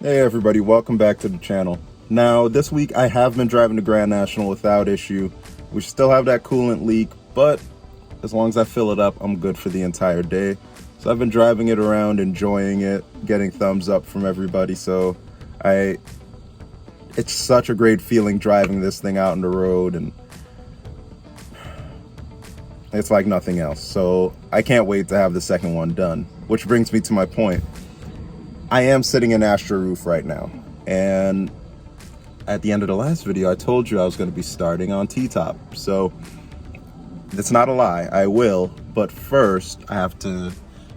Hey everybody, welcome back to the channel. Now this week I have been driving the Grand National without issue. We still have that coolant leak, but as long as I fill it up, I'm good for the entire day. So I've been driving it around, enjoying it, getting thumbs up from everybody. So it's such a great feeling driving this thing out on the road, and it's like nothing else. So I can't wait to have the second one done, which brings me to my point. I am sitting in Astra Roof right now, and at the end of the last video I told you I was going to be starting on TTop, so it's not a lie, I will, but first I have to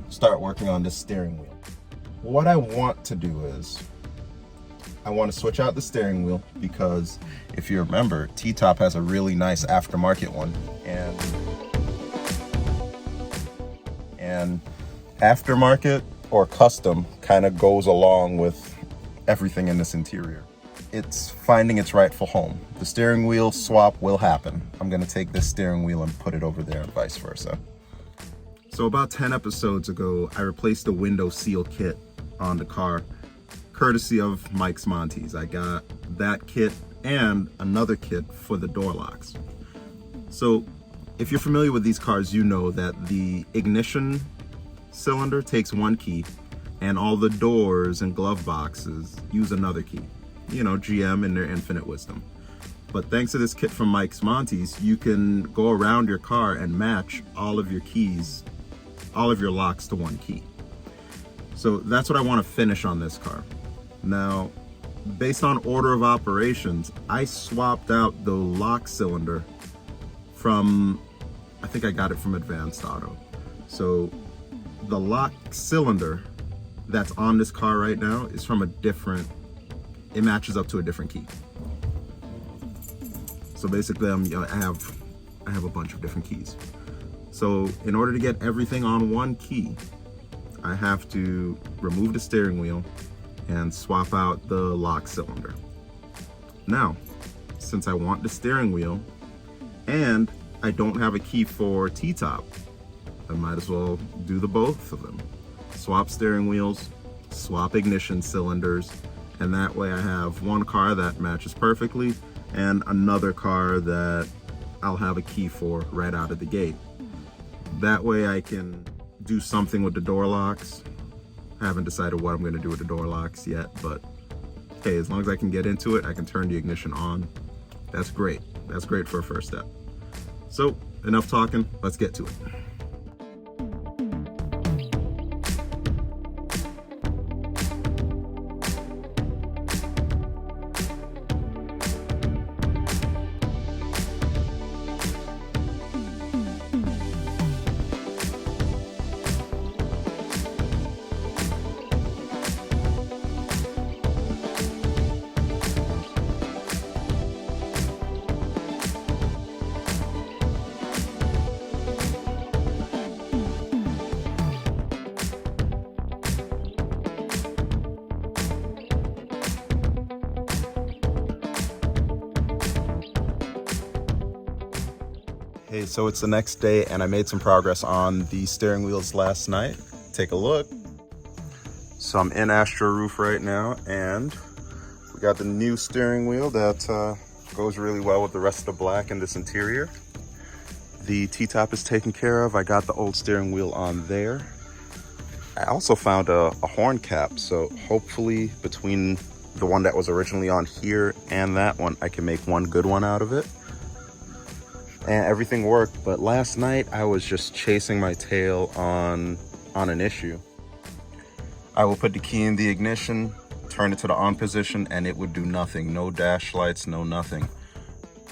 start working on this steering wheel. What I want to do is I want to switch out the steering wheel, because if you remember, TTop has a really nice aftermarket one, and aftermarket or custom kind of goes along with everything in this interior. It's finding its rightful home. The steering wheel swap will happen. I'm gonna take this steering wheel and put it over there and vice versa. So about 10 episodes ago, I replaced the window seal kit on the car, courtesy of Mike's Monty's. I got that kit and another kit for the door locks. So if you're familiar with these cars, you know that the ignition cylinder takes one key, and all the doors and glove boxes use another key. You know, GM and their infinite wisdom. But thanks to this kit from Mike's Monty's, you can go around your car and match all of your keys, all of your locks to one key. So that's what I want to finish on this car. Now, based on order of operations, I swapped out the lock cylinder from, I think I got it from Advanced Auto. So the lock cylinder that's on this car right now is from a different, it matches up to a different key. So basically I have a bunch of different keys. So in order to get everything on one key, I have to remove the steering wheel and swap out the lock cylinder. Now, since I want the steering wheel and I don't have a key for T-top, I might as well do the both of them. Swap steering wheels, swap ignition cylinders, and that way I have one car that matches perfectly and another car that I'll have a key for right out of the gate. That way I can do something with the door locks. I haven't decided what I'm going to do with the door locks yet, but hey, as long as I can get into it, I can turn the ignition on. That's great. That's great for a first step. So enough talking, let's get to it. Hey, so it's the next day and I made some progress on the steering wheels last night. Take a look. So I'm in Astra Roof right now, and we got the new steering wheel that goes really well with the rest of the black in this interior. The T-top is taken care of. I got the old steering wheel on there. I also found a horn cap, so hopefully between the one that was originally on here and that one, I can make one good one out of it. And everything worked, but last night I was just chasing my tail on an issue. I will put the key in the ignition, turn it to the on position, and it would do nothing. No dash lights, no nothing.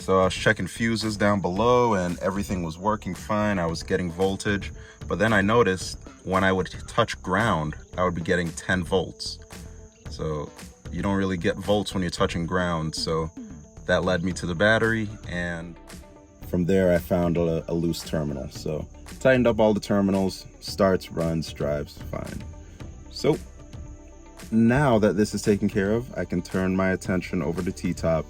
So I was checking fuses down below and everything was working fine. I was getting voltage, but then I noticed when I would touch ground, I would be getting 10 volts. So you don't really get volts when you're touching ground. So that led me to the battery, and from there I found a loose terminal. So tightened up all the terminals, starts, runs, drives, fine. So now that this is taken care of, I can turn my attention over to T-top.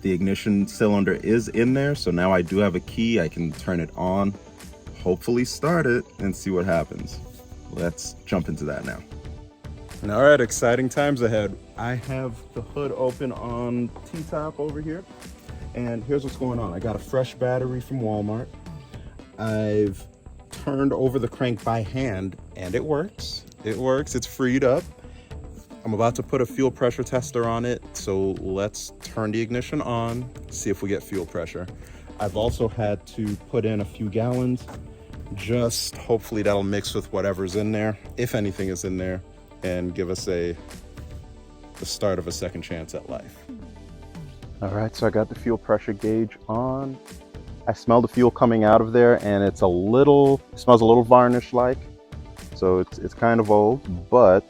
The ignition cylinder is in there, so now I do have a key. I can turn it on, hopefully start it, and see what happens. Let's jump into that now. All right, exciting times ahead. I have the hood open on TTop over here, and here's what's going on. I got a fresh battery from Walmart. I've turned over the crank by hand, and it works. It works, it's freed up. I'm about to put a fuel pressure tester on it, so let's turn the ignition on, see if we get fuel pressure. I've also had to put in a few gallons, just hopefully that'll mix with whatever's in there, if anything is in there, and give us the start of a second chance at life. All right, so I got the fuel pressure gauge on. I smell the fuel coming out of there, and it smells a little varnish-like. So it's kind of old, but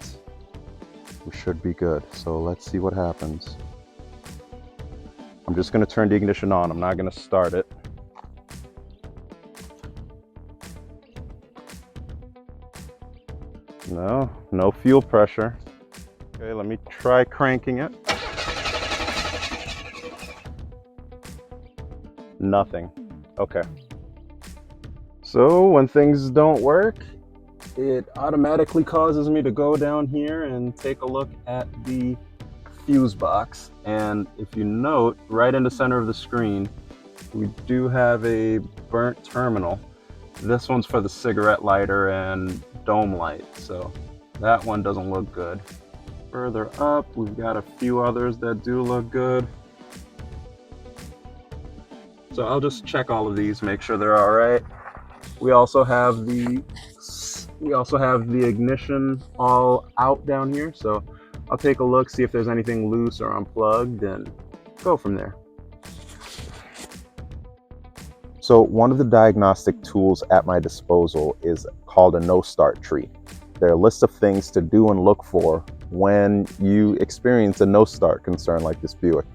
we should be good. So let's see what happens. I'm just gonna turn the ignition on. I'm not gonna start it. No fuel pressure. Okay, let me try cranking it. Nothing. Okay. So when things don't work, it automatically causes me to go down here and take a look at the fuse box. And if you note, right in the center of the screen, we do have a burnt terminal. This one's for the cigarette lighter and dome light, so that one doesn't look good. Further up, we've got a few others that do look good. So I'll just check all of these, make sure they're all right. We also have the ignition all out down here, so I'll take a look, see if there's anything loose or unplugged, and go from there. So one of the diagnostic tools at my disposal is called a no start tree. There are lists of things to do and look for when you experience a no start concern like this Buick.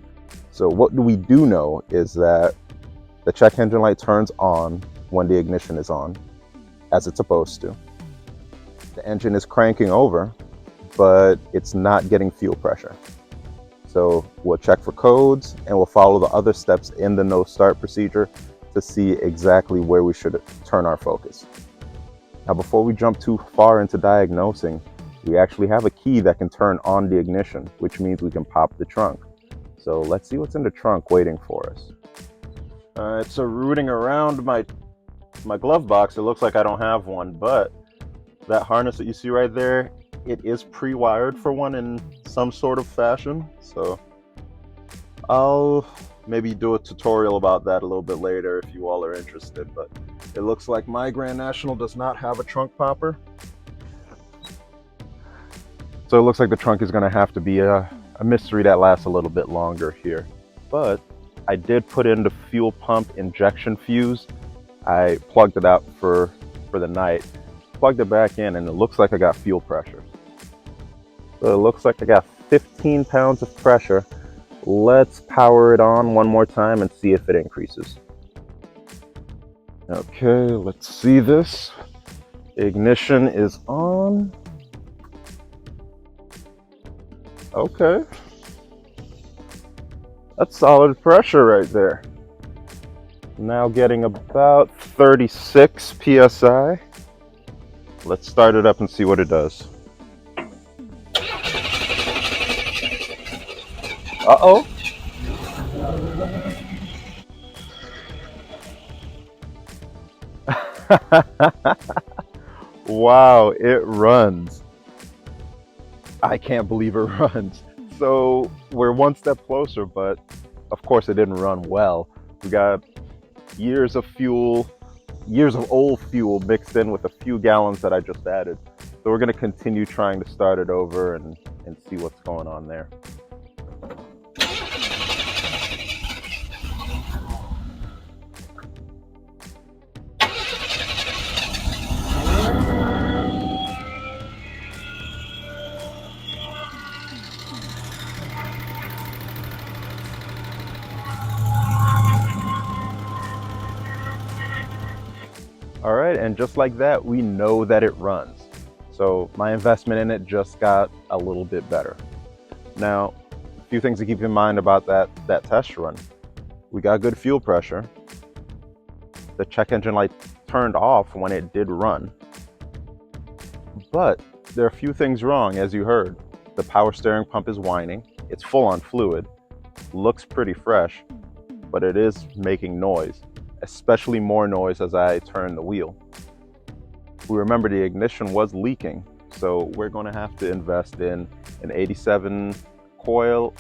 So what we do know is that the check engine light turns on when the ignition is on, as it's supposed to. The engine is cranking over, but it's not getting fuel pressure. So we'll check for codes and we'll follow the other steps in the no start procedure to see exactly where we should turn our focus. Now, before we jump too far into diagnosing, we actually have a key that can turn on the ignition, which means we can pop the trunk. So let's see what's in the trunk waiting for us. All right, so rooting around my glove box, it looks like I don't have one, but that harness that you see right there, it is pre-wired for one in some sort of fashion. So I'll maybe do a tutorial about that a little bit later if you all are interested, but it looks like my Grand National does not have a trunk popper. So it looks like the trunk is gonna have to be a mystery that lasts a little bit longer here. But I did put in the fuel pump injection fuse. I plugged it out for the night, plugged it back in, and it looks like I got fuel pressure. So it looks like I got 15 pounds of pressure. Let's power it on one more time and see if it increases. Okay, let's see this. Ignition is on. Okay. That's solid pressure right there. Now getting about 36 PSI. Let's start it up and see what it does. Uh-oh. Wow, it runs. I can't believe it runs. So we're one step closer, but of course it didn't run well. We got years of old fuel mixed in with a few gallons that I just added. So we're gonna continue trying to start it over and see what's going on there. All right, and just like that, we know that it runs. So my investment in it just got a little bit better. Now, a few things to keep in mind about that test run. We got good fuel pressure. The check engine light turned off when it did run. But There are a few things wrong, as you heard. The power steering pump is whining, it's full on fluid, looks pretty fresh, but it is making noise, especially more noise as I turn the wheel. We remember the ignition was leaking, so we're going to have to invest in an 87 coil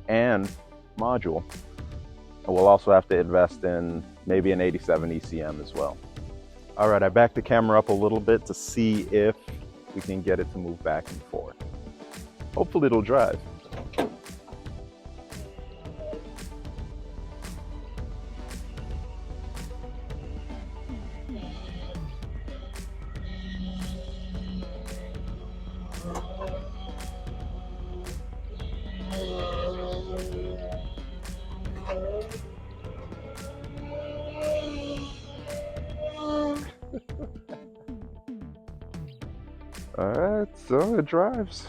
and module. And we'll also have to invest in maybe an 87 ECM as well. All right, I backed the camera up a little bit to see if we can get it to move back and forth. Hopefully it'll drive. All right, so it drives.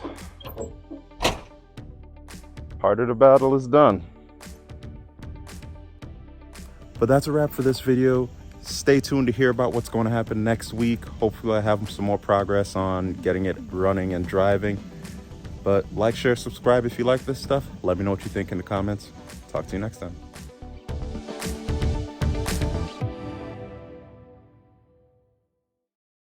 Part of the battle is done. But that's a wrap for this video. Stay tuned to hear about what's going to happen next week. Hopefully I have some more progress on getting it running and driving. But like, share, subscribe if you like this stuff. Let me know what you think in the comments. Talk to you next time.